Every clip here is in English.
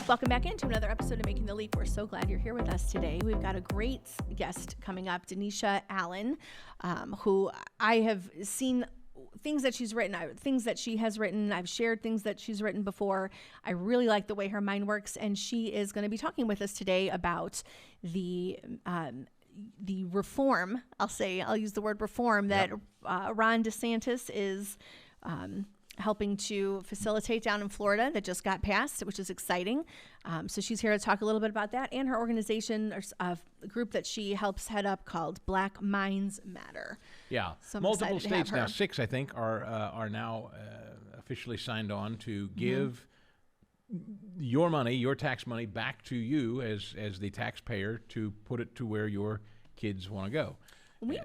Welcome back into another episode of Making the Leap. We're so glad you're here with us today. We've got a great guest coming up, Denisha Allen, who I have seen things that she's written, things that she has written. I've shared things that she's written before. I really like the way her mind works, and she is going to be talking with us today about the reform. I'll use the word reform that Ron DeSantis is helping to facilitate down in Florida that just got passed, which is exciting. So she's here to talk a little bit about that and her organization, or a group that she helps head up called Black Minds Matter. Yeah, so multiple states now, 6 I think, are now officially signed on to give your money, your tax money, back to you as the taxpayer to put it to where your kids want to go. We've,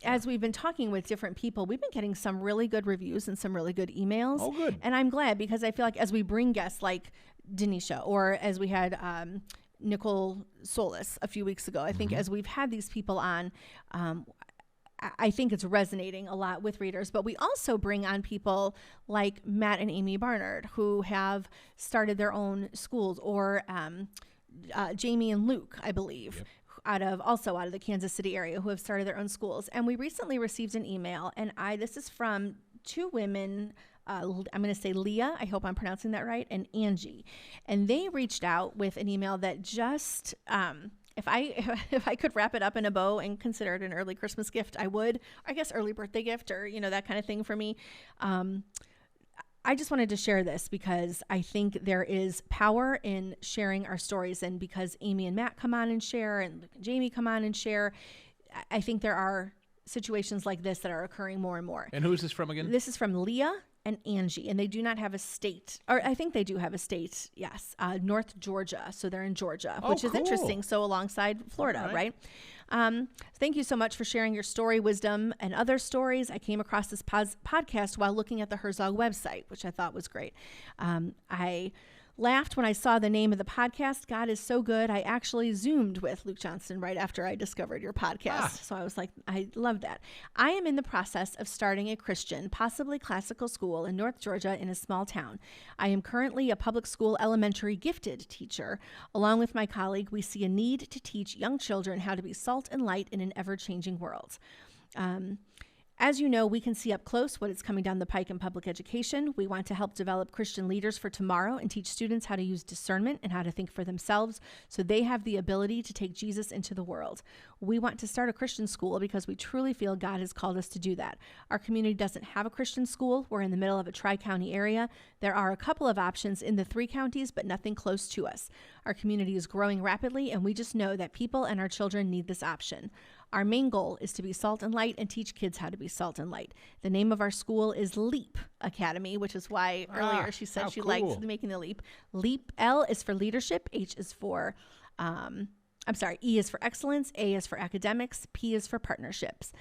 as we've been talking with different people, we've been getting some really good reviews and some really good emails. Oh, good. And I'm glad, because I feel like as we bring guests like Denisha, or as we had Nicole Solis a few weeks ago, I think as we've had these people on, I think it's resonating a lot with readers. But we also bring on people like Matt and Amy Barnard, who have started their own schools, or Jamie and Luke, I believe. Yep. Out of the Kansas City area, who have started their own schools. And we recently received an email, and this is from two women. I'm going to say Leah, I hope I'm pronouncing that right, and Angie. And they reached out with an email that just, if I could wrap it up in a bow and consider it an early Christmas gift, I would. I guess early birthday gift, or that kind of thing for me. I just wanted to share this because I think there is power in sharing our stories, and because Amy and Matt come on and share, and Luke and Jamie come on and share, I think there are situations like this that are occurring more and more. And who is this from again? This is from Leah and Angie, and they do not have a state, or I think they do have a state, yes, North Georgia. So they're in Georgia, which is interesting. So alongside Florida, right? Thank you so much for sharing your story, wisdom, and other stories. I came across this podcast while looking at the Herzog website, which I thought was great. I laughed when I saw the name of the podcast, God is So Good. I actually Zoomed with Luke Johnston right after I discovered your podcast. So I was like, I love that. I am in the process of starting a Christian, possibly classical school in North Georgia in a small town. I am currently a public school elementary gifted teacher. Along with my colleague, we see a need to teach young children how to be salt and light in an ever-changing world. As you know, we can see up close what is coming down the pike in public education. We want to help develop Christian leaders for tomorrow and teach students how to use discernment and how to think for themselves so they have the ability to take Jesus into the world. We want to start a Christian school because we truly feel God has called us to do that. Our community doesn't have a Christian school. We're in the middle of a tri-county area. There are a couple of options in the 3 counties, but nothing close to us. Our community is growing rapidly, and we just know that people and our children need this option. Our main goal is to be salt and light and teach kids how to be salt and light. The name of our school is Leap Academy, which is why earlier she said she liked Making the Leap. Leap, L is for leadership, H is for, E is for excellence, A is for academics, P is for partnerships.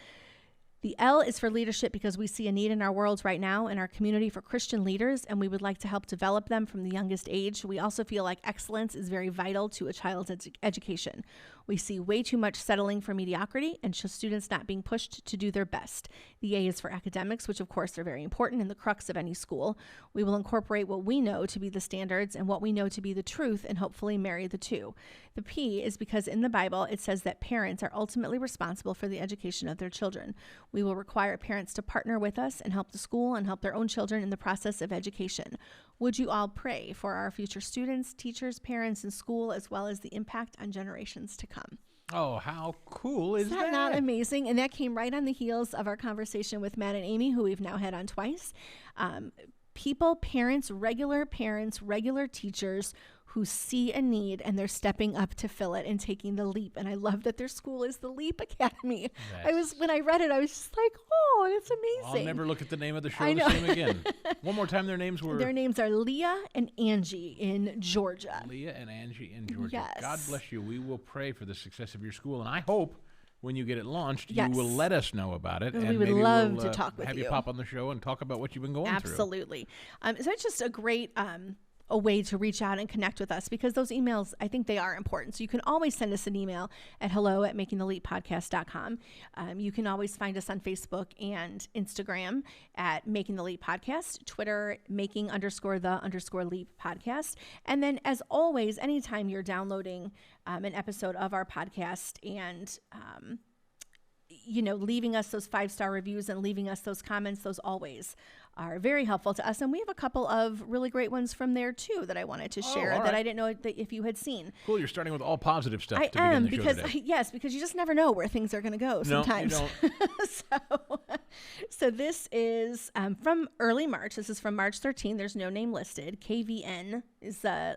The L is for leadership because we see a need in our world right now in our community for Christian leaders, and we would like to help develop them from the youngest age. We also feel like excellence is very vital to a child's education. We see way too much settling for mediocrity and students not being pushed to do their best. The A is for academics, which of course are very important in the crux of any school. We will incorporate what we know to be the standards and what we know to be the truth and hopefully marry the two. The P is because in the Bible it says that parents are ultimately responsible for the education of their children. We will require parents to partner with us and help the school and help their own children in the process of education. Would you all pray for our future students, teachers, parents, and school, as well as the impact on generations to come? Oh, how cool is that? Is that not amazing? And that came right on the heels of our conversation with Matt and Amy, who we've now had on twice. Parents, regular teachers who see a need and they're stepping up to fill it and taking the leap. And I love that their school is the Leap Academy. When I read it, I was just like, oh, that's amazing. I'll never look at the name of the show the same again. One more time, their names were? Their names are Leah and Angie in Georgia. Leah and Angie in Georgia. Yes. God bless you. We will pray for the success of your school. And I hope when you get it launched, you will let us know about it. And we would love to talk with you. Have you pop on the show and talk about what you've been going through. Absolutely. So it's just a great a way to reach out and connect with us, because those emails, I think they are important. So you can always send us an email at hello@makingtheleappodcast.com. You can always find us on Facebook and Instagram at Making the Leap Podcast, Twitter, making_the_leap podcast. And then, as always, anytime you're downloading an episode of our podcast and, leaving us those 5-star reviews and leaving us those comments, those always are very helpful to us. And we have a couple of really great ones from there too that I wanted to share that I didn't know that if you had seen. Cool. You're starting with all positive stuff. I to begin the show because today. yes, because you just never know where things are going to go sometimes. No, you don't. So this is from early March. This is from March 13. There's no name listed. KVN is the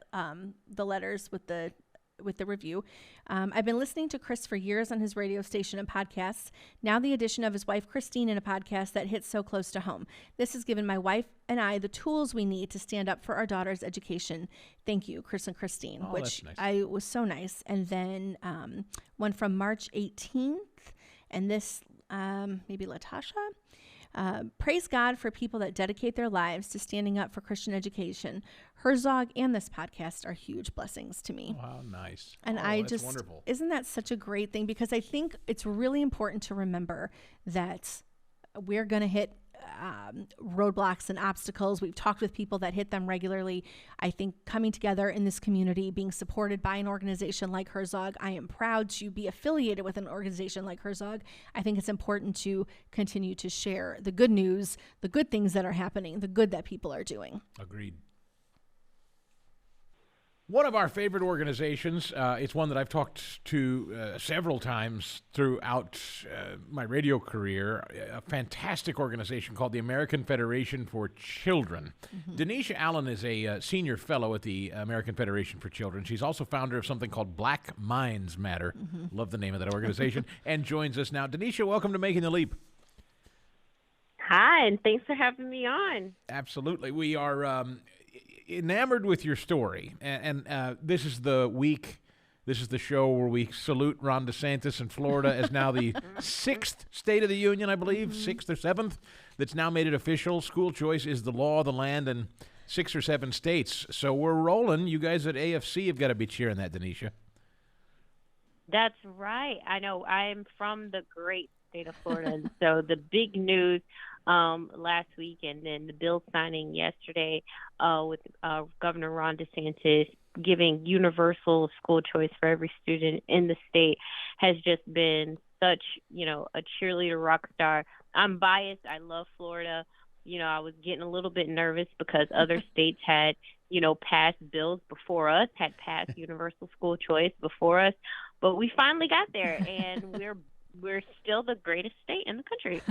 letters with the review. I've been listening to Chris for years on his radio station and podcasts. Now the addition of his wife, Christine, in a podcast that hits so close to home. This has given my wife and I the tools we need to stand up for our daughter's education. Thank you, Chris and Christine, which nice. was so nice. And then one from March 18th, and this, maybe Latasha. Praise God for people that dedicate their lives to standing up for Christian education. Herzog and this podcast are huge blessings to me. Wow, nice. And that's wonderful. Isn't that such a great thing? Because I think it's really important to remember that we're going to hit roadblocks and obstacles. We've talked with people that hit them regularly. I think coming together in this community, being supported by an organization like Herzog, I am proud to be affiliated with an organization like Herzog. I think it's important to continue to share the good news, the good things that are happening, the good that people are doing. Agreed. One of our favorite organizations, it's one that I've talked to several times throughout my radio career, a fantastic organization called the American Federation for Children. Mm-hmm. Denisha Allen is a senior fellow at the American Federation for Children. She's also founder of something called Black Minds Matter. Mm-hmm. Love the name of that organization. And joins us now. Denisha, welcome to Making the Leap. Hi, and thanks for having me on. Absolutely. We are enamored with your story, and this is the week, this is the show where we salute Ron DeSantis in Florida as now the 6th state of the union, I believe, 6th or 7th, that's now made it official. School choice is the law of the land in 6 or 7 states. So we're rolling. You guys at AFC have got to be cheering that, Denisha. That's right. I know. I'm from the great state of Florida, and so the big news last week, and then the bill signing yesterday with Governor Ron DeSantis giving universal school choice for every student in the state has just been such, a cheerleader rock star. I'm biased. I love Florida. I was getting a little bit nervous because other states had, passed bills before us, had passed universal school choice before us, but we finally got there, and we're still the greatest state in the country.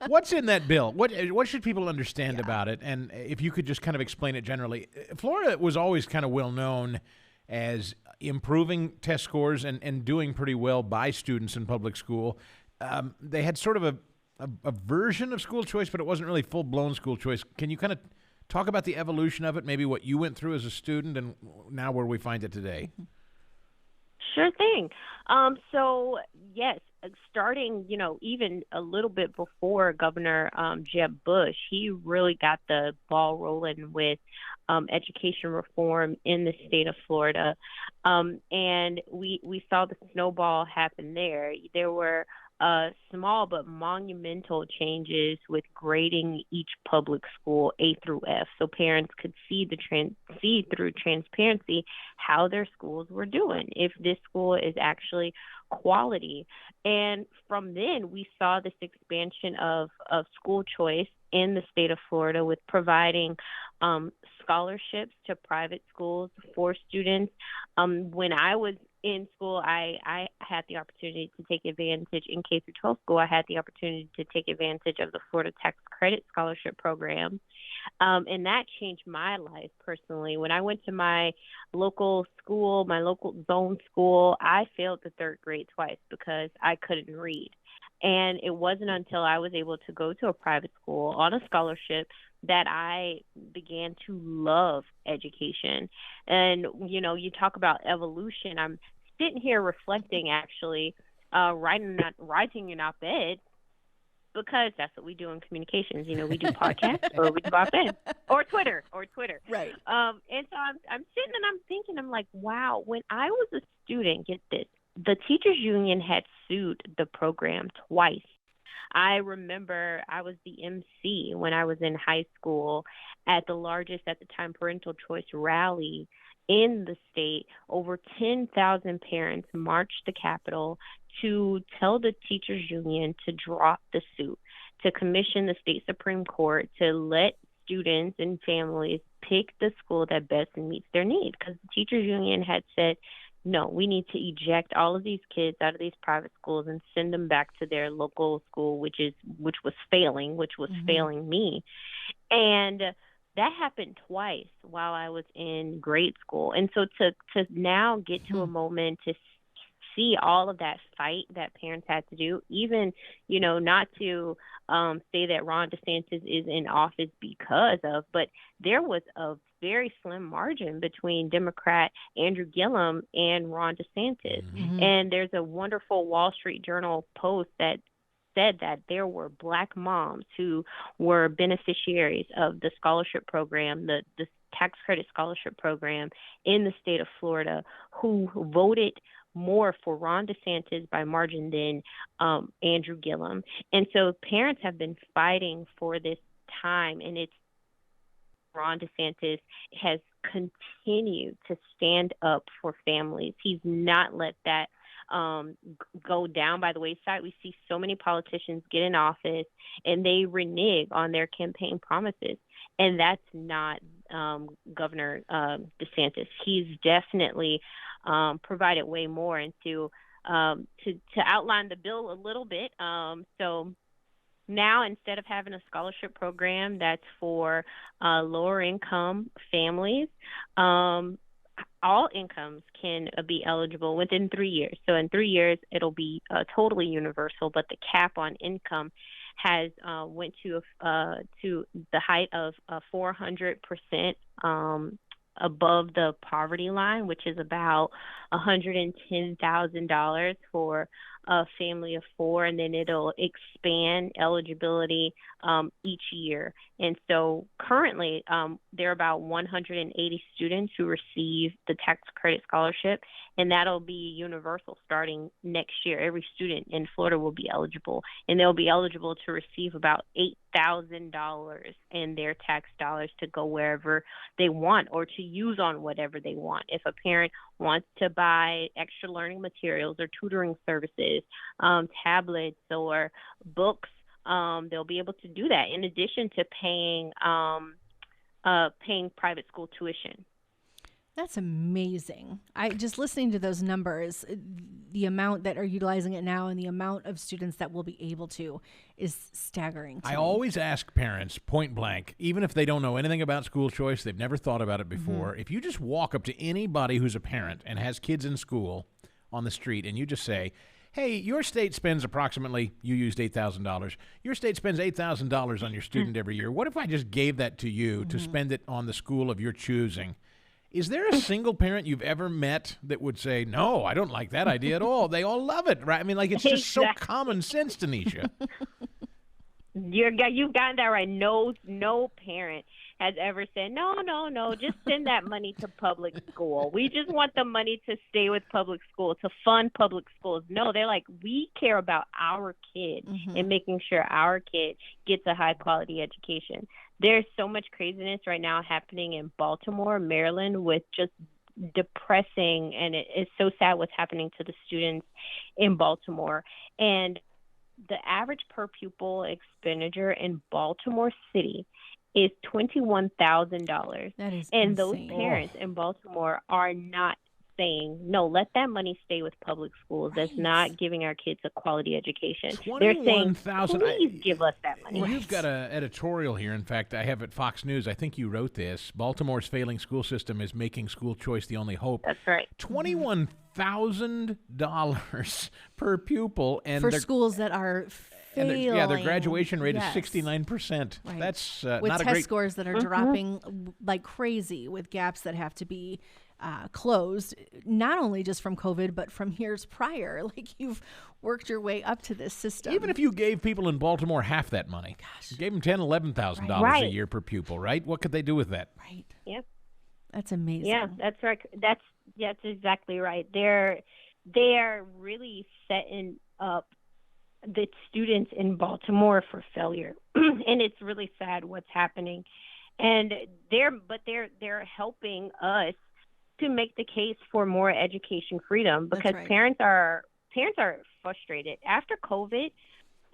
What's in that bill? What should people understand about it? And if you could just kind of explain it generally. Florida was always kind of well known as improving test scores and doing pretty well by students in public school. They had sort of a version of school choice, but it wasn't really full-blown school choice. Can you kind of talk about the evolution of it, maybe what you went through as a student and now where we find it today? Sure thing. So, yes, starting, even a little bit before Governor Jeb Bush, he really got the ball rolling with education reform in the state of Florida. And we saw the snowball happen there. There were small but monumental changes with grading each public school A through F, so parents could see through transparency how their schools were doing, if this school is actually quality. And from then, we saw this expansion of school choice in the state of Florida with providing scholarships to private schools for students. When I was in school, I had the opportunity to take advantage in K through 12 school. I had the opportunity to take advantage of the Florida Tax Credit Scholarship Program, and that changed my life personally. When I went to my local school, my local zone school, I failed the 3rd grade twice because I couldn't read. And it wasn't until I was able to go to a private school on a scholarship that I began to love education. And, you talk about evolution. I'm sitting here reflecting, actually, writing an op-ed because that's what we do in communications. We do podcasts or we do op-ed or Twitter. Right. And so I'm sitting and I'm thinking, I'm like, wow, when I was a student, get this, the teachers union had sued the program twice. I remember I was the MC when I was in high school at the largest at the time parental choice rally in the state. Over 10,000 parents marched the Capitol to tell the teachers union to drop the suit, to commission the state Supreme Court to let students and families pick the school that best meets their need, because the teachers union had said, no, we need to eject all of these kids out of these private schools and send them back to their local school, which was failing me. And that happened twice while I was in grade school. And so to now get to a moment to see all of that fight that parents had to do, even, not to say that Ron DeSantis is in office because of, but there was a very slim margin between Democrat Andrew Gillum and Ron DeSantis. Mm-hmm. And there's a wonderful Wall Street Journal post that said that there were Black moms who were beneficiaries of the scholarship program, the tax credit scholarship program in the state of Florida, who voted more for Ron DeSantis by margin than Andrew Gillum. And so parents have been fighting for this time, and it's Ron DeSantis has continued to stand up for families. He's not let that go down by the wayside. We see so many politicians get in office and they renege on their campaign promises. And that's not Governor DeSantis. He's definitely provided way more. And to outline the bill a little bit, so now, instead of having a scholarship program that's for lower income families, all incomes can be eligible within 3 years. So in 3 years, it'll be totally universal, but the cap on income has went to the height of 400% above the poverty line, which is about $110,000 for a family of four, and then it'll expand eligibility each year. And so currently there are about 180 students who receive the tax credit scholarship, and that'll be universal starting next year. Every student in Florida will be eligible, and they'll be eligible to receive about $8,000 in their tax dollars to go wherever they want or to use on whatever they want. If a parent wants to buy extra learning materials or tutoring services, tablets or books, they'll be able to do that in addition to paying private school tuition. That's amazing. I just listening to those numbers, the amount that are utilizing it now and the amount of students that will be able to is staggering to me. Always ask parents point blank, even if they don't know anything about school choice, they've never thought about it before. If you just walk up to anybody who's a parent and has kids in school on the street and you just say, hey, your state spends approximately, you used $8,000. Your state spends $8,000 on your student every year. What if I just gave that to you to spend it on the school of your choosing? Is there a single parent you've ever met that would say, no, I don't like that idea at all? They all love it, right? I mean, like, it's just so common sense, Denisha. You've gotten that right. No parent has ever said, no, just send that money to public school. We just want the money to stay with public school, to fund public schools. No, they're like, we care about our kid and making sure our kid gets a high-quality education. There's so much craziness right now happening in Baltimore, Maryland, with just depressing, and it's so sad what's happening to the students in Baltimore. And the average per pupil expenditure in Baltimore City is $21,000. That is and insane. Those parents in Baltimore are not saying, no, let that money stay with public schools. Right. That's not giving our kids a quality education. They're saying, please give us that money. Well, you've got an editorial here. In fact, I have at Fox News. I think you wrote this. Baltimore's failing school system is making school choice the only hope. That's right. $21,000 per pupil. And for schools that are And their failing. graduation rate Yes. is 69%. Right. That's with not a test great. scores that are dropping like crazy, with gaps that have to be closed, not only just from COVID, but from years prior. Like, you've worked your way up to this system. Even if you gave people in Baltimore half that money, you gave them $10,000, $11,000 Right. a year per pupil, right? What could they do with that? Right. Yeah. That's amazing. Yeah, that's right. That's exactly right. They're really setting up the students in Baltimore for failure, and it's really sad what's happening. And they're helping us to make the case for more education freedom, because right. parents are frustrated after COVID.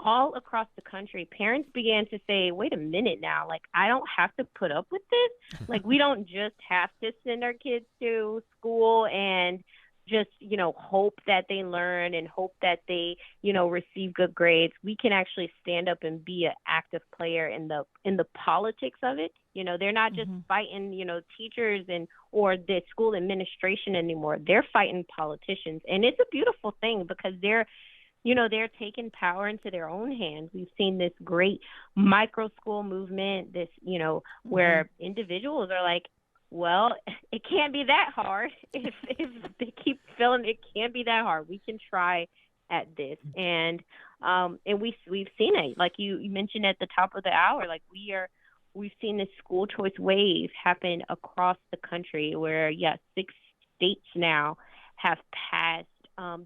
All across the country, parents began to say, wait a minute now, like, I don't have to put up with this. Like, we don't just have to send our kids to school and just, hope that they learn and hope that they, receive good grades. We can actually stand up and be an active player in the politics of it. They're not just fighting, teachers or the school administration anymore. They're fighting politicians. And it's a beautiful thing, because they're taking power into their own hands. We've seen this great micro school movement, where individuals are like, well, it can't be that hard. If they keep feeling it can't be that hard, we can try at this. And we've seen it. Like you mentioned at the top of the hour, like we've seen this school choice wave happen across the country, where 6 states now have passed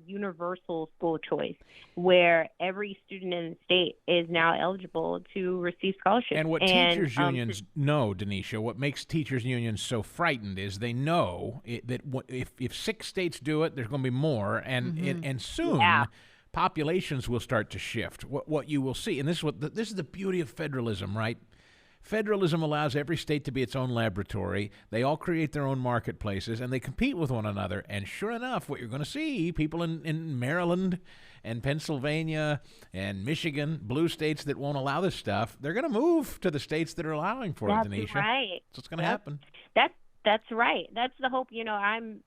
universal school choice, where every student in the state is now eligible to receive scholarships. And what teachers unions know, Denisha, what makes teachers unions so frightened is they know that if 6 states do it, there's going to be more, and soon populations will start to shift. What you will see, and this is the beauty of federalism, right? Federalism allows every state to be its own laboratory. They all create their own marketplaces, and they compete with one another. And sure enough, what you're going to see, people in Maryland and Pennsylvania and Michigan, blue states that won't allow this stuff, they're going to move to the states that are allowing for it, Denisha. Right. So it's going to happen. That's right. That's the hope. I'm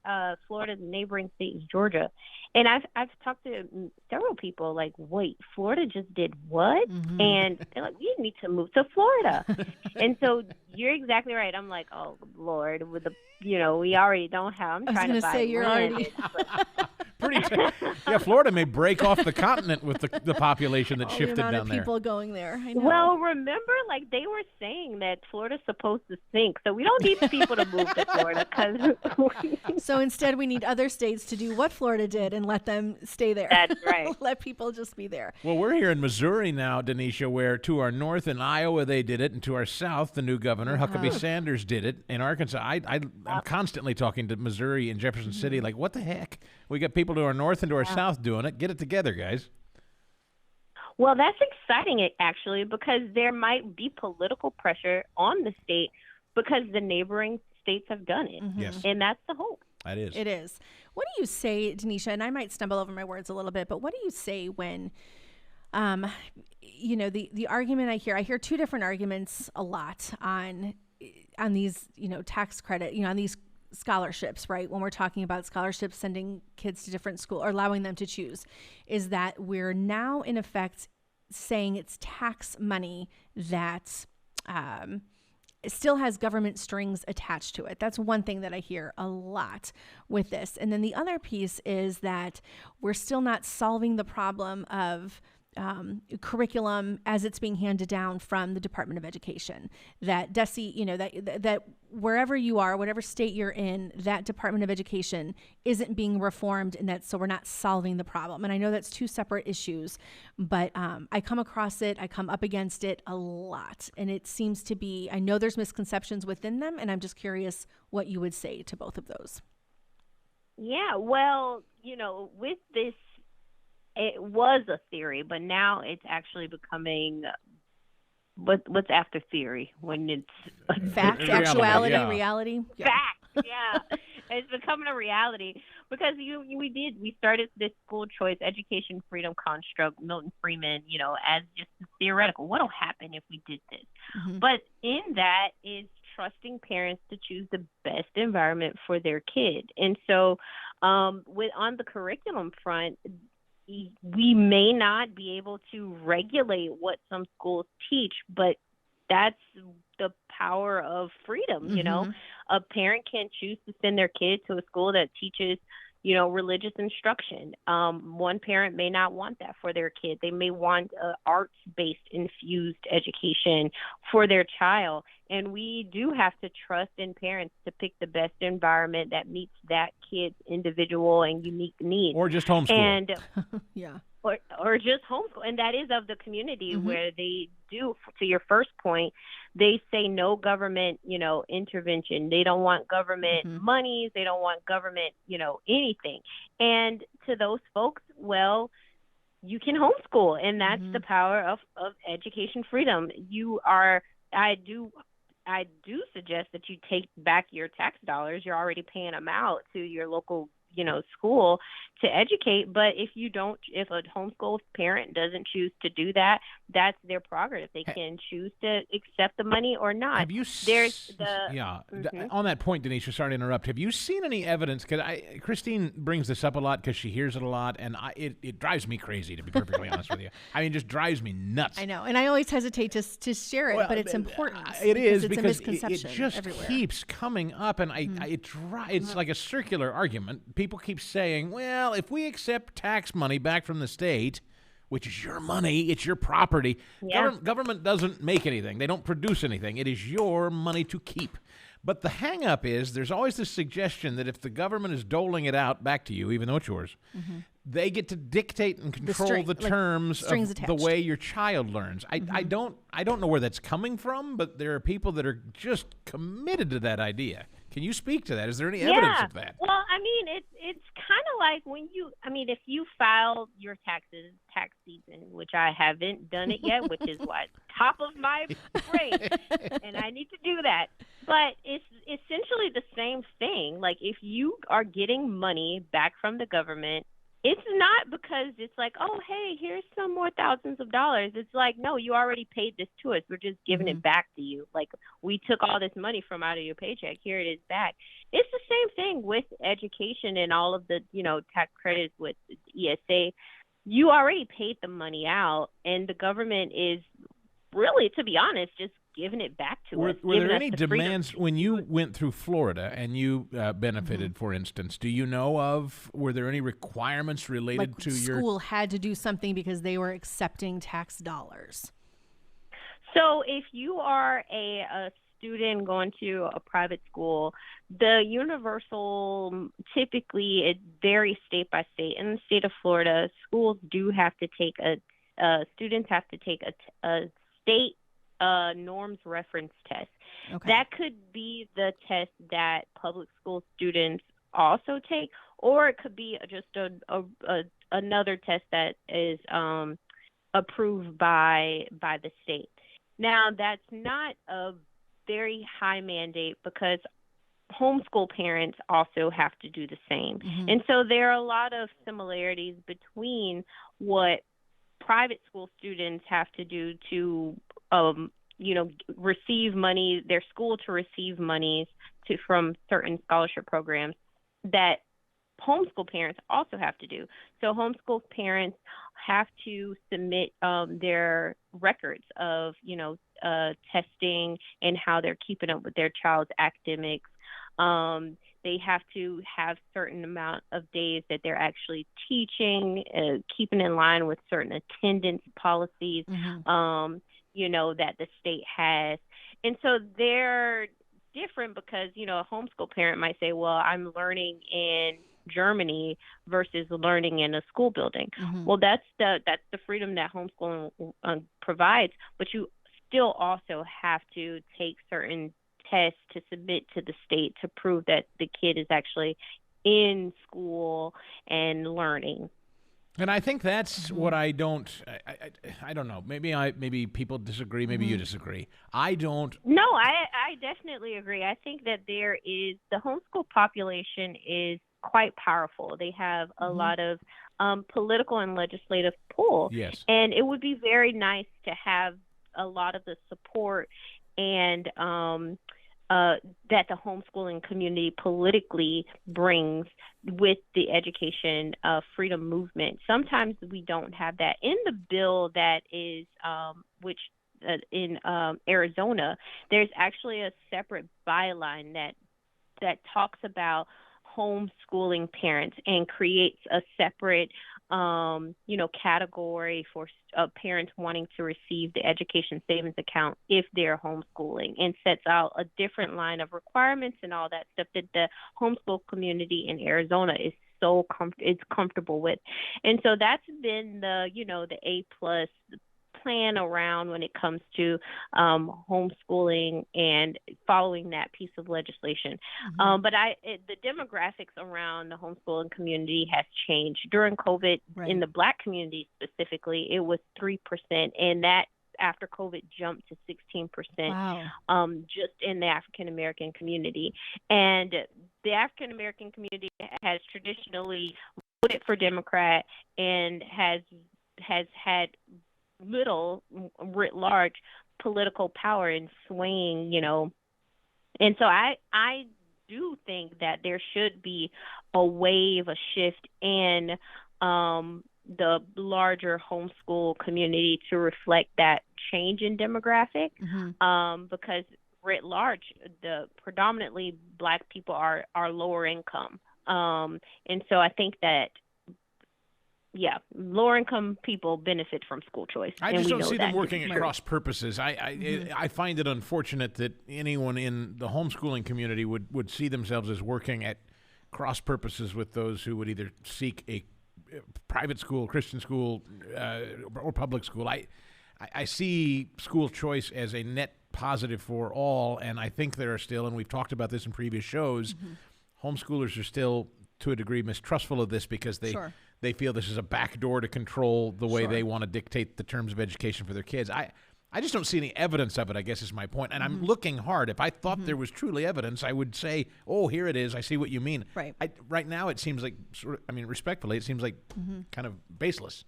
Florida's neighboring state is Georgia, and I've talked to several people like, wait, Florida just did what? And they're like, we need to move to Florida. And so you're exactly right. I'm like, oh Lord, with we already don't have. I'm trying to buy you're land. already. Florida may break off the continent with the population that shifted the amount down of there. people going there. I know. Well, remember, like they were saying that Florida's supposed to sink, so we don't need people to move to Florida. So instead, we need other states to do what Florida did and let them stay there. That's right. Let people just be there. Well, we're here in Missouri now, Denisha, where to our north in Iowa they did it, and to our south the new governor, Huckabee Sanders, did it. In Arkansas, I'm constantly talking to Missouri and Jefferson City, like, what the heck? We got people to our north and to our south doing it. Get it together, guys. Well, that's exciting, actually, because there might be political pressure on the state because the neighboring states have done it. Yes. And that's the hope. That is. It is. What do you say, Denisha, and I might stumble over my words a little bit, but what do you say when, the argument I hear 2 different arguments a lot on these, tax credit, on these scholarships, right? When we're talking about scholarships, sending kids to different school or allowing them to choose, is that we're now in effect saying it's tax money that still has government strings attached to it. That's one thing that I hear a lot with this. And then the other piece is that we're still not solving the problem of curriculum as it's being handed down from the Department of Education. That DESE, that wherever you are, whatever state you're in, that Department of Education isn't being reformed, and so we're not solving the problem. And I know that's 2 separate issues, but I come up against it a lot, and it seems to be. I know there's misconceptions within them, and I'm just curious what you would say to both of those. Yeah, well, with this. It was a theory, but now it's actually becoming what's after theory when it's fact, actuality, reality. Yeah. Fact, yeah. It's becoming a reality because we started this school choice education freedom construct, Milton Friedman, as just theoretical. What'll happen if we did this? But in that is trusting parents to choose the best environment for their kid. And so on the curriculum front, we may not be able to regulate what some schools teach, but that's the power of freedom. A parent can choose to send their kid to a school that teaches religious instruction. One parent may not want that for their kid. They may want a arts-based infused education for their child. And we do have to trust in parents to pick the best environment that meets that kid's individual and unique needs. Or just homeschool. And Yeah. or just homeschool. And that is of the community where they do, to your first point, they say no government, intervention. They don't want government monies. They don't want government, anything. And to those folks, well, you can homeschool, and that's the power of education freedom. I do suggest that you take back your tax dollars. You're already paying them out to your local school to educate. But if a homeschool parent doesn't choose to do that, that's their prerogative. They can choose to accept the money or not. Have you on that point, Denisha, sorry to interrupt. Have you seen any evidence? Because Christine brings this up a lot because she hears it a lot, and it drives me crazy, to be perfectly honest with you. I mean, just drives me nuts. I know, and I always hesitate to share it, but it's important. It is because because it's a misconception it just everywhere. keeps coming up, and it's like a circular argument. People keep saying, well, if we accept tax money back from the state, which is your money, it's your property, government doesn't make anything. They don't produce anything. It is your money to keep. But the hang-up is there's always this suggestion that if the government is doling it out back to you, even though it's yours, they get to dictate and control the terms of the way your child learns. I don't know where that's coming from, but there are people that are just committed to that idea. Can you speak to that? Is there any evidence of that? Well, I mean, it's kind of like if you file your taxes tax season, which I haven't done it yet, which is why it's top of my brain, and I need to do that. But it's essentially the same thing. Like, if you are getting money back from the government, it's not because it's like, oh, hey, here's some more thousands of dollars. It's like, no, you already paid this to us. We're just giving it back to you. Like, we took all this money from out of your paycheck. Here it is back. It's the same thing with education and all of the, tax credits with ESA. You already paid the money out, and the government is really, to be honest, just giving it back to us. Were there any demands when you went through Florida and you benefited, for instance? Do you know of, were there any requirements related to your... school had to do something because they were accepting tax dollars? So if you are a student going to a private school, the universal, typically it varies state by state. In the state of Florida, schools do have to take students have to take a state norms reference test. Okay. That could be the test that public school students also take, or it could be just another test that is approved by the state. Now, that's not a very high mandate because homeschool parents also have to do the same. And so there are a lot of similarities between what private school students have to do to receive money, their school to receive monies from certain scholarship programs that homeschool parents also have to do. So homeschool parents have to submit their records of, testing and how they're keeping up with their child's academics. They have to have certain amount of days that they're actually teaching, keeping in line with certain attendance policies, that the state has. And so they're different because, a homeschool parent might say, well, I'm learning in Germany versus learning in a school building. Well, that's the freedom that homeschooling provides, but you still also have to take certain tests to submit to the state to prove that the kid is actually in school and learning. And I think that's what I don't know. Maybe people disagree. Maybe you disagree. I don't. No, I definitely agree. I think that the homeschool population is quite powerful. They have a lot of political and legislative pull. Yes. And it would be very nice to have a lot of the support and that the homeschooling community politically brings with the education freedom movement. Sometimes we don't have that in the bill that is, which in Arizona, there's actually a separate byline that talks about homeschooling parents and creates a separate category for parents wanting to receive the education savings account if they're homeschooling, and sets out a different line of requirements and all that stuff that the homeschool community in Arizona is it's comfortable with. And so that's been the A plus plan around when it comes to homeschooling and following that piece of legislation. Mm-hmm. But the demographics around the homeschooling community has changed. During COVID, Right. in the Black community specifically, it was 3%, and that after COVID jumped to 16%. Wow. Just in the African American community. And the African American community has traditionally voted for Democrat and has had little, writ large, political power in swaying, And so I do think that there should be a wave, a shift in the larger homeschool community to reflect that change in demographic, Mm-hmm. because writ large, the predominantly Black people are lower income. And so I think that, lower income people benefit from school choice. I and just we don't know see that them working to at be true. cross purposes. I find it unfortunate that anyone in the homeschooling community would see themselves as working at cross purposes with those who would either seek a private school, Christian school, or public school. I see school choice as a net positive for all, and I think there are still, and we've talked about this in previous shows, homeschoolers are still, to a degree, mistrustful of this because Sure. they feel this is a backdoor to control the way Sure. they want to dictate the terms of education for their kids. I just don't see any evidence of it, I guess is my point. And I'm looking hard. If I thought there was truly evidence, I would say, oh, here it is. I see what you mean. Right. Right now, it seems like, respectfully, it seems like kind of baseless.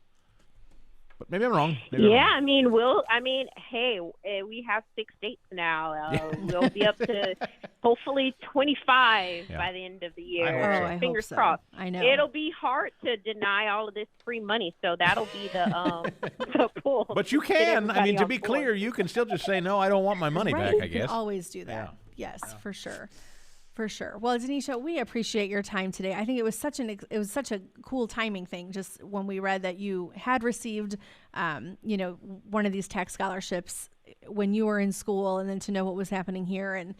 But maybe I'm wrong. Maybe I'm wrong. Hey, we have 6 states now. We'll be up to hopefully 25 by the end of the year. I hope so. I Fingers hope so. crossed. I know. It'll be hard to deny all of this free money, so that'll be the the pull. But you to get can. everybody To on be board. clear, you can still just say, no, I don't want my money Right. back, I You can guess. always do that. Yeah. Yes, for sure. For sure. Well, Denisha, we appreciate your time today. I think it was such a cool timing thing. Just when we read that you had received, one of these tax scholarships when you were in school, and then to know what was happening here and,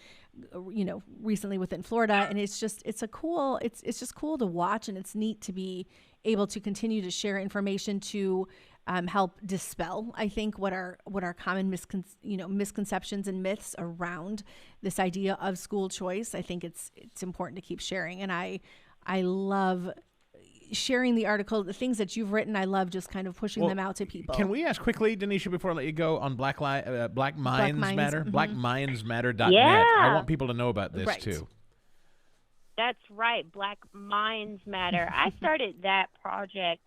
recently within Florida. And it's just cool to watch, and it's neat to be able to continue to share information to help dispel, I think, what are common misconceptions and myths around this idea of school choice. I think it's important to keep sharing, and I love sharing the article, the things that you've written. I love just kind of pushing them out to people. Can we ask quickly, Denisha, before I let you go, on Black Minds Matter? BlackMindsMatter.net. Yeah. I want people to know about this, Right. too. That's right. Black Minds Matter. I started that project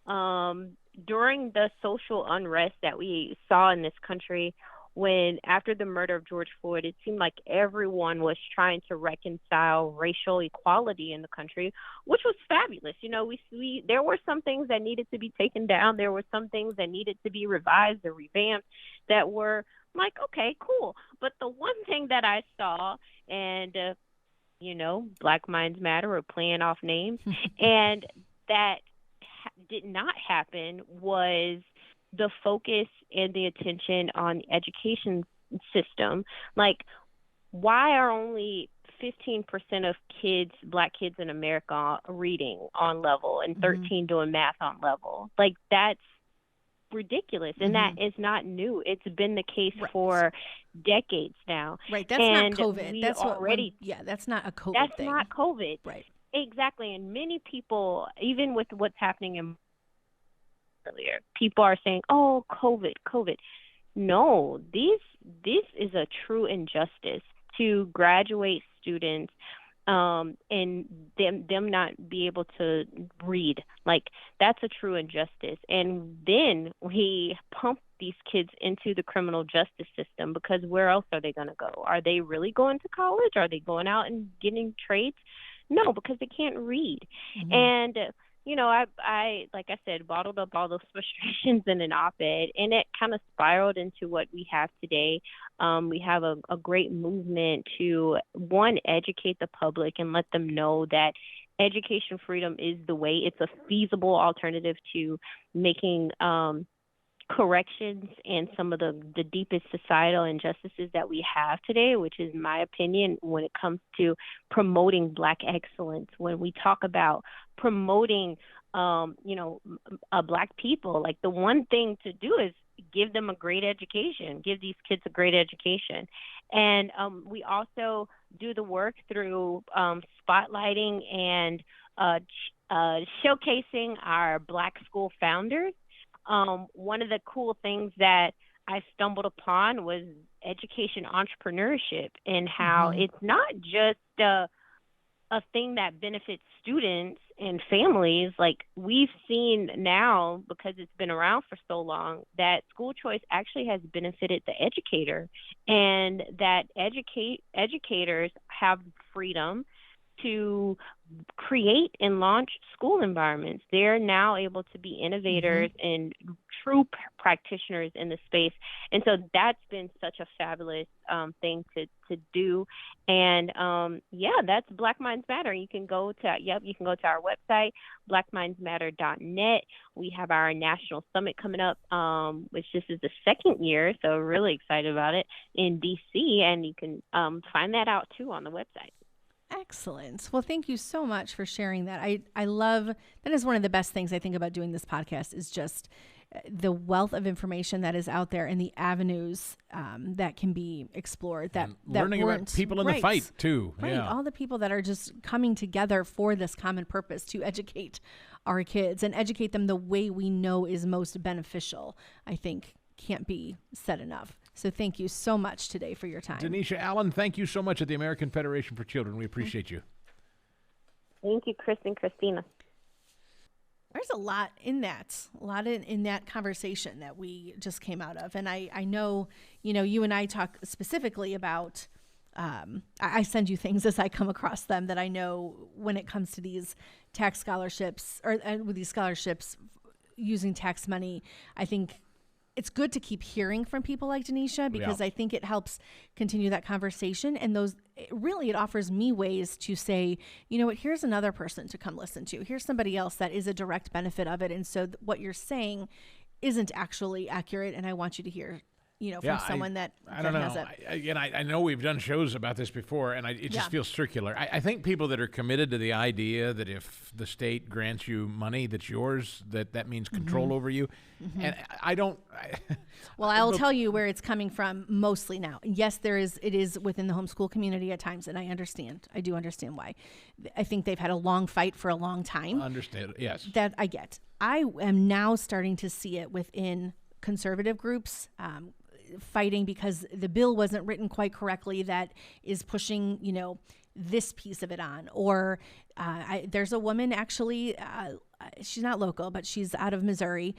during the social unrest that we saw in this country when, after the murder of George Floyd, it seemed like everyone was trying to reconcile racial equality in the country, which was fabulous. We there were some things that needed to be taken down. There were some things that needed to be revised or revamped that were like, okay, cool. But the one thing that I saw, and Black Minds Matter, or playing off names, and that did not happen was the focus and the attention on the education system. Like, why are only 15% of Black kids in America reading on level and 13 doing math on level? Like, that's ridiculous. And that is not new. It's been the case for decades now. Right. That's and not COVID. That's already, that's not a COVID that's thing. not COVID. Right. Exactly. And many people, even with what's happening in earlier, people are saying, oh, COVID. No, this is a true injustice to graduate students and them not be able to read. Like, that's a true injustice. And then we pump these kids into the criminal justice system, because where else are they going to go? Are they really going to college? Are they going out and getting trades? No, because they can't read. And I like I said, bottled up all those frustrations in an op-ed, and it kind of spiraled into what we have today. We have a great movement to, one, educate the public and let them know that education freedom is the way. It's a feasible alternative to making corrections and some of the deepest societal injustices that we have today, which is my opinion when it comes to promoting Black excellence. When we talk about promoting, Black people, like, the one thing to do is give them a great education, give these kids a great education. And we also do the work through spotlighting and showcasing our Black school founders. One of the cool things that I stumbled upon was education entrepreneurship, and how it's not just a thing that benefits students and families. Like, we've seen now, because it's been around for so long, that school choice actually has benefited the educator, and that educators have freedom to create and launch school environments. They're now able to be innovators and true practitioners in the space. And so that's been such a fabulous thing to do. And that's Black Minds Matter. You can go to our website, blackmindsmatter.net. We have our national summit coming up, which this is the second year, so really excited about it, in DC, and you can find that out too on the website. Excellent. Well, thank you so much for sharing that. I love, that is one of the best things I think about doing this podcast, is just the wealth of information that is out there and the avenues that can be explored. That learning about people in the fight too. Right. Yeah. All the people that are just coming together for this common purpose to educate our kids and educate them the way we know is most beneficial, I think can't be said enough. So thank you so much today for your time. Denisha Allen, thank you so much at the American Federation for Children. We appreciate you. Thank you, Chris and Christina. There's a lot in that conversation that we just came out of. And I know, you and I talk specifically about, I send you things as I come across them that I know when it comes to these tax scholarships or with these scholarships using tax money, I think it's good to keep hearing from people like Denisha, because I think it helps continue that conversation. And it offers me ways to say, you know what, here's another person to come listen to. Here's somebody else that is a direct benefit of it. And so what you're saying isn't actually accurate. And I want you to hear, from someone that has it. I know we've done shows about this before, and it just feels circular. I think people that are committed to the idea that if the state grants you money that's yours, that means control over you. And I don't. Well, I will tell you where it's coming from mostly now. Yes, it is within the homeschool community at times, and I do understand why. I think they've had a long fight for a long time. Understand, yes. That I get. I am now starting to see it within conservative groups, fighting because the bill wasn't written quite correctly, that is pushing, this piece of it on. Or there's a woman, actually, she's not local, but she's out of Missouri.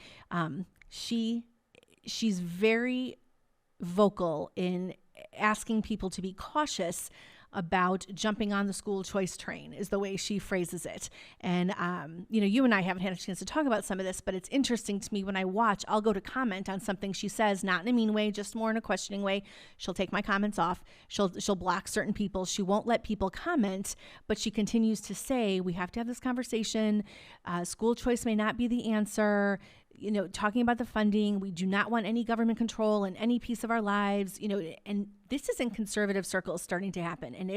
She's very vocal in asking people to be cautious about jumping on the school choice train, is the way she phrases it. And, you and I haven't had a chance to talk about some of this, but it's interesting to me when I watch, I'll go to comment on something she says, not in a mean way, just more in a questioning way. She'll take my comments off. She'll block certain people. She won't let people comment, but she continues to say, we have to have this conversation. School choice may not be the answer. Talking about the funding, we do not want any government control in any piece of our lives, and this is in conservative circles starting to happen. And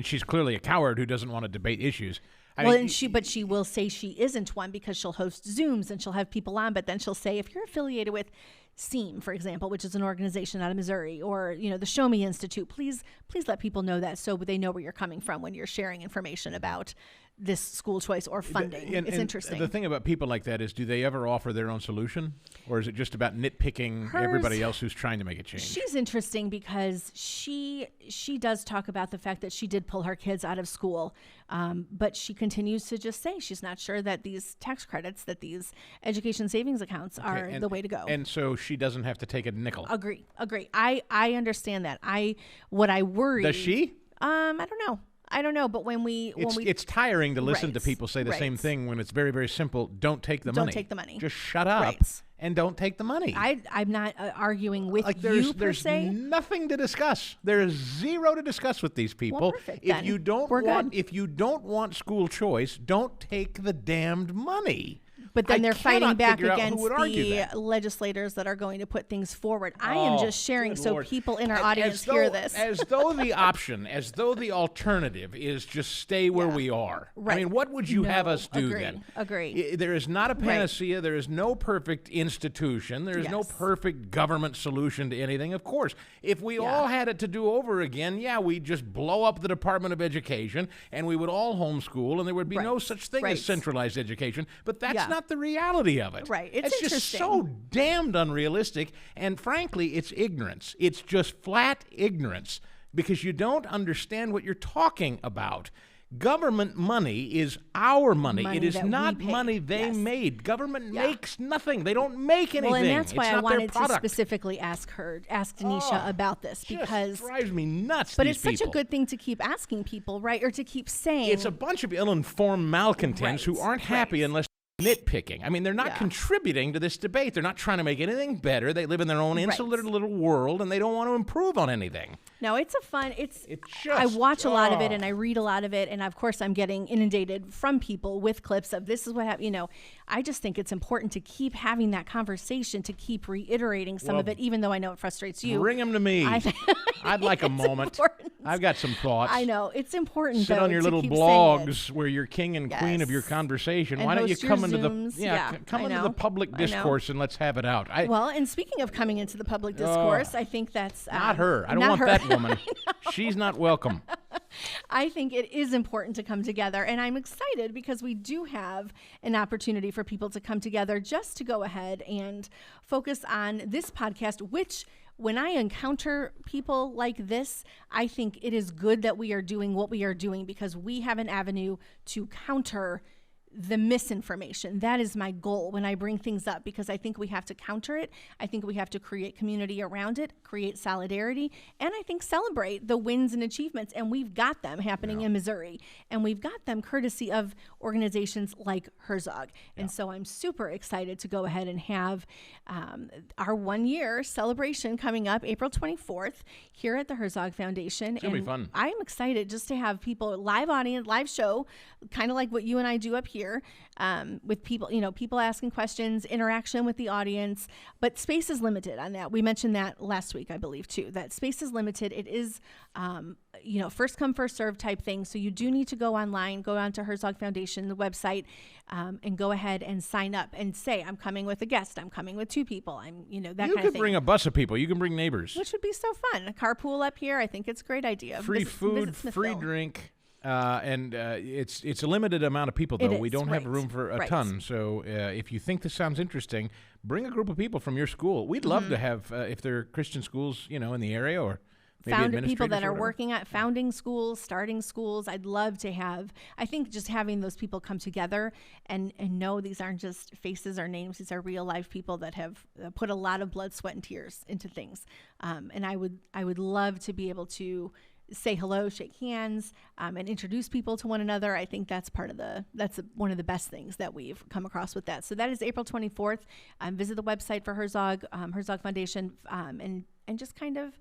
she's clearly a coward who doesn't want to debate issues. But she will say she isn't one, because she'll host Zooms and she'll have people on, but then she'll say, if you're affiliated with SEAM, for example, which is an organization out of Missouri, or, the Show Me Institute, please let people know that, so they know where you're coming from when you're sharing information about this school choice or funding. It's interesting. The thing about people like that is, do they ever offer their own solution? Or is it just about nitpicking everybody else who's trying to make a change? She's interesting because she does talk about the fact that she did pull her kids out of school, but she continues to just say she's not sure that these tax credits, that these education savings accounts are the way to go. And so she doesn't have to take a nickel. Agree. I understand that. What I worry. Does she? I don't know, but it's tiring to listen to people say the same thing when it's very, very simple. Don't take the money. Don't take the money. Just shut up and don't take the money. I'm not arguing with you per se. There's nothing to discuss. There is zero to discuss with these people. Well, perfect, then. If you don't want school choice, don't take the damned money. But then they're fighting back against the legislators that are going to put things forward. I am just sharing so people in our audience hear this. As though the alternative is just stay where we are. Right. I mean, what would you have us do then? Agree. There is not a panacea. There is no perfect institution. There is no perfect government solution to anything. Of course, if we all had it to do over again, we'd just blow up the Department of Education and we would all homeschool and there would be no such thing as centralized education. But that's not the reality of it. Right. It's just so damned unrealistic. And frankly, it's ignorance. It's just flat ignorance because you don't understand what you're talking about. Government money is our money. It is not money they made. Government makes nothing. They don't make anything. Well, and that's why I wanted to specifically ask Denisha about this, because it drives me nuts. But it's such a good thing to keep asking people, right? Or to keep saying. It's a bunch of ill-informed malcontents who aren't happy unless nitpicking. I mean, they're not contributing to this debate. They're not trying to make anything better. They live in their own insular little world, and they don't want to improve on anything. No, it's a fun. I watch a lot of it, and I read a lot of it, and of course, I'm getting inundated from people with clips of this is what happened. I just think it's important to keep having that conversation, to keep reiterating some of it, even though I know it frustrates you. Bring them to me. I'd like a moment. Important. I've got some thoughts. I know it's important. Sit on your little blogs where you're king and queen of your conversation. And why don't you come into Zooms. into the public discourse and let's have it out. And speaking of coming into the public discourse, I think that's not her. I don't want that woman. She's not welcome. I think it is important to come together, and I'm excited because we do have an opportunity for people to come together just to go ahead and focus on this podcast, which when I encounter people like this, I think it is good that we are doing what we are doing because we have an avenue to counter the misinformation. That is my goal when I bring things up, because I think we have to counter it. I think we have to create community around it, create solidarity, and I think celebrate the wins and achievements. And we've got them happening in Missouri, and we've got them courtesy of organizations like Herzog. And so I'm super excited to go ahead and have our 1 year celebration coming up April 24th here at the Herzog Foundation. It's going to be fun. I'm excited just to have people, live audience, live show, kind of like what you and I do up here. With people, people asking questions, interaction with the audience, but space is limited on that. We mentioned that last week, I believe, too, that space is limited. It is, first come, first serve type thing. So you do need to go online, go on to Herzog Foundation, the website, and go ahead and sign up and say, I'm coming with a guest. I'm coming with two people. That kind of thing. You can bring a bus of people. You can bring neighbors. Which would be so fun. A carpool up here. I think it's a great idea. Free food, free drink. And it's a limited amount of people, though. We don't have room for a ton. So if you think this sounds interesting, bring a group of people from your school. We'd love to have, if there are Christian schools, in the area, or maybe people that are working at founding schools, starting schools. I'd love to have, I think just having those people come together and know these aren't just faces or names. These are real life people that have put a lot of blood, sweat, and tears into things. And I would love to be able to say hello, shake hands, and introduce people to one another. I think that's one of the best things that we've come across with that. So that is April 24th. Visit the website for Herzog Foundation, and just kind of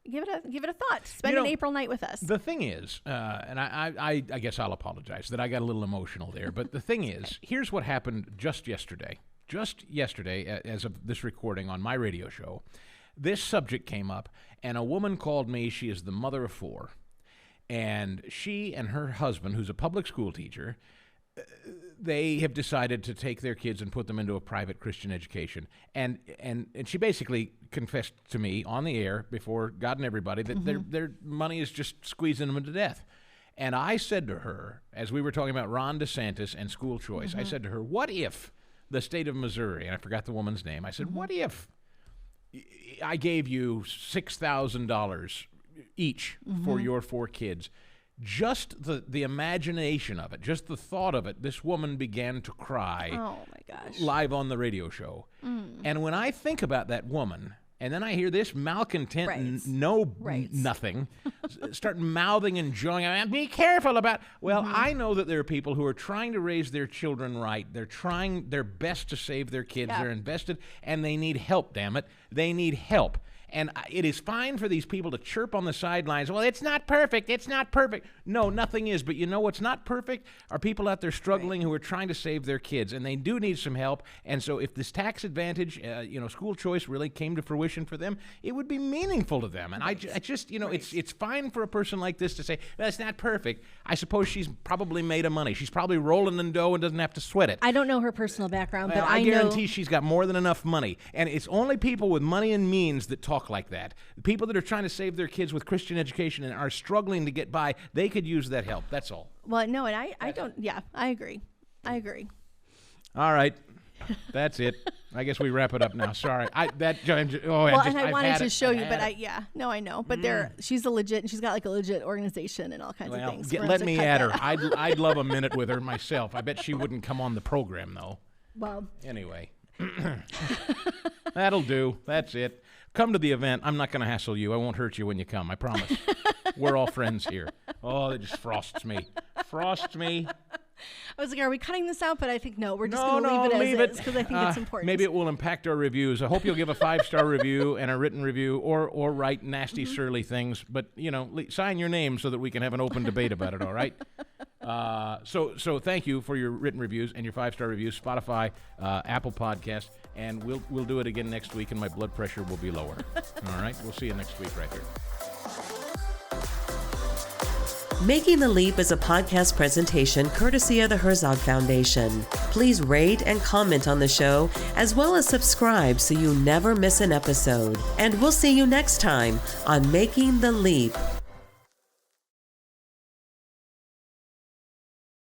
give it a thought. Spend an April night with us. The thing is, and I guess I'll apologize that I got a little emotional there, but the thing is, here's what happened just yesterday. Just yesterday, as of this recording on my radio show, this subject came up, and a woman called me. She is the mother of four, and she and her husband, who's a public school teacher, they have decided to take their kids and put them into a private Christian education. And she basically confessed to me on the air before God and everybody that their money is just squeezing them to death. And I said to her, as we were talking about Ron DeSantis and school choice, I said to her, what if the state of Missouri, and I forgot the woman's name, I said, what if I gave you $6,000 each for your 4 kids? Just the imagination of it, just the thought of it, this woman began to cry. Oh, my gosh. Live on the radio show. And when I think about that woman, and then I hear this malcontent, nothing, start mouthing and jawing, be careful about, well, I know that there are people who are trying to raise their children right. They're trying their best to save their kids. Yeah. They're invested, and they need help, damn it. They need help. And it is fine for these people to chirp on the sidelines. Well, it's not perfect. It's not perfect. No, nothing is. But you know what's not perfect are people out there struggling who are trying to save their kids, and they do need some help. And so if this tax advantage, school choice really came to fruition for them, it would be meaningful to them. And I just, it's fine for a person like this to say, well, it's not perfect. I suppose she's probably made of money. She's probably rolling in dough and doesn't have to sweat it. I don't know her personal background, Well, but I know guarantee she's got more than enough money. And it's only people with money and means that talk like that. People that are trying to save their kids with Christian education and are struggling to get by, they could use that help. That's all. Well, no, and I don't. Yeah, I agree. All right. That's it. I guess we wrap it up now. Sorry. I wanted to show you, but I know. But she's she's got like a legit organization and all kinds of things. Let me at her. I'd love a minute with her myself. I bet she wouldn't come on the program, though. Well. Anyway. That'll do. That's it. Come to the event. I'm not going to hassle you. I won't hurt you when you come. I promise. We're all friends here. Oh, that just frosts me. I was like, are we cutting this out? But I think no, we're just going to leave it as is because I think it's important. Maybe it will impact our reviews. I hope you'll give a 5-star review and a written review or write nasty, surly things. But, sign your name so that we can have an open debate about it, all right? So thank you for your written reviews and your 5-star reviews, Spotify, Apple Podcast, and we'll do it again next week, and my blood pressure will be lower. All right? We'll see you next week right here. Making the Leap is a podcast presentation courtesy of the Herzog Foundation. Please rate and comment on the show, as well as subscribe so you never miss an episode. And we'll see you next time on Making the Leap.